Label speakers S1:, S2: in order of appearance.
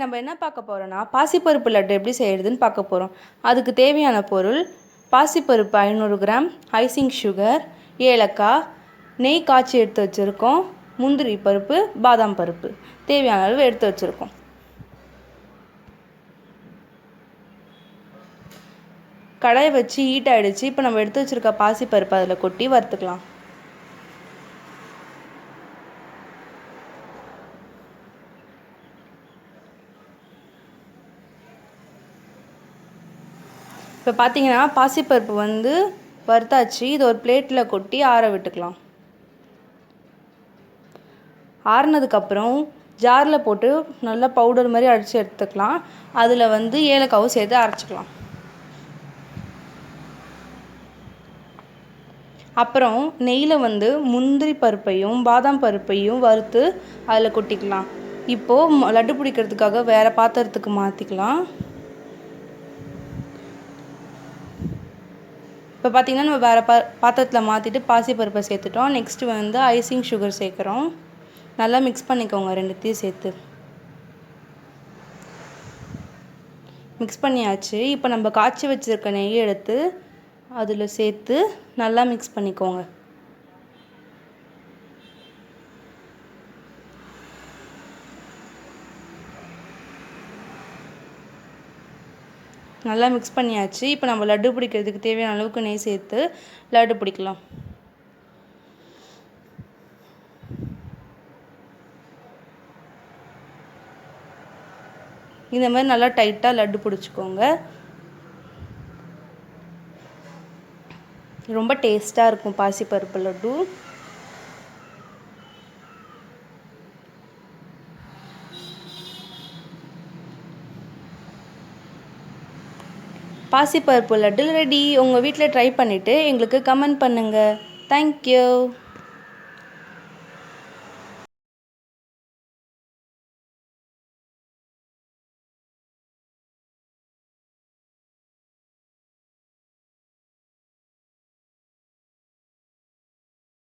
S1: நம்ம என்ன பார்க்க போகிறோன்னா பாசிப்பருப்பு லட்டு எப்படி செய்கிறதுன்னு பார்க்க போகிறோம். அதுக்கு தேவையான பொருள்: பாசிப்பருப்பு 500 கிராம், ஐசிங் சுகர், ஏலக்காய், நெய் காய்ச்சி எடுத்து வச்சுருக்கோம், முந்திரி பருப்பு, பாதாம் பருப்பு தேவையான அளவு எடுத்து வச்சுருக்கோம். கடாயை வச்சு ஹீட் ஆகிடுச்சு. இப்போ நம்ம எடுத்து வச்சுருக்க பாசிப்பருப்பு அதில் கொட்டி வறுத்துக்கலாம். இப்போ பார்த்தீங்கன்னா பாசிப்பருப்பு வறுத்தாச்சு. இது ஒரு பிளேட்டில் கொட்டி ஆற விட்டுக்கலாம். ஆறுனதுக்கப்புறம் ஜாரில் போட்டு நல்லா பவுடர் மாதிரி அரைச்சி எடுத்துக்கலாம். அதில் ஏலக்காவும் சேர்த்து அரைச்சிக்கலாம். அப்புறம் நெய்யில் முந்திரி பருப்பையும் பாதாம் பருப்பையும் வறுத்து அதில் கொட்டிக்கலாம். இப்போது லட்டு பிடிக்கிறதுக்காக வேறு பாத்திரத்துக்கு மாற்றிக்கலாம். இப்போ பார்த்திங்கன்னா நம்ம வேறு பாத்திரத்தில் மாற்றிட்டு பாசிப்பருப்பை சேர்த்துட்டோம். நெக்ஸ்ட்டு ஐசிங் சுகர் சேர்க்குறோம். நல்லா மிக்ஸ் பண்ணிக்கோங்க. ரெண்டுத்தையும் சேர்த்து மிக்ஸ் பண்ணியாச்சு. இப்போ நம்ம காய்ச்சி வச்சுருக்க நெய்யை எடுத்து அதில் சேர்த்து நல்லா மிக்ஸ் பண்ணிக்கோங்க. நல்லா மிக்ஸ் பண்ணியாச்சு. இப்போ நம்ம லட்டு பிடிக்கிறதுக்கு தேவையான அளவுக்கு நெய் சேர்த்து லட்டு பிடிக்கலாம். இந்த மாதிரி நல்லா டைட்டாக லட்டு பிடிச்சிக்கோங்க. ரொம்ப டேஸ்ட்டாக இருக்கும் பாசிப்பருப்பு லட்டு. பாசிப்பருப்பு லட்டு ரெடி. உங்கள் வீட்டில் ட்ரை பண்ணிவிட்டு எங்களுக்கு கமெண்ட் பண்ணுங்கள். தேங்க்யூ.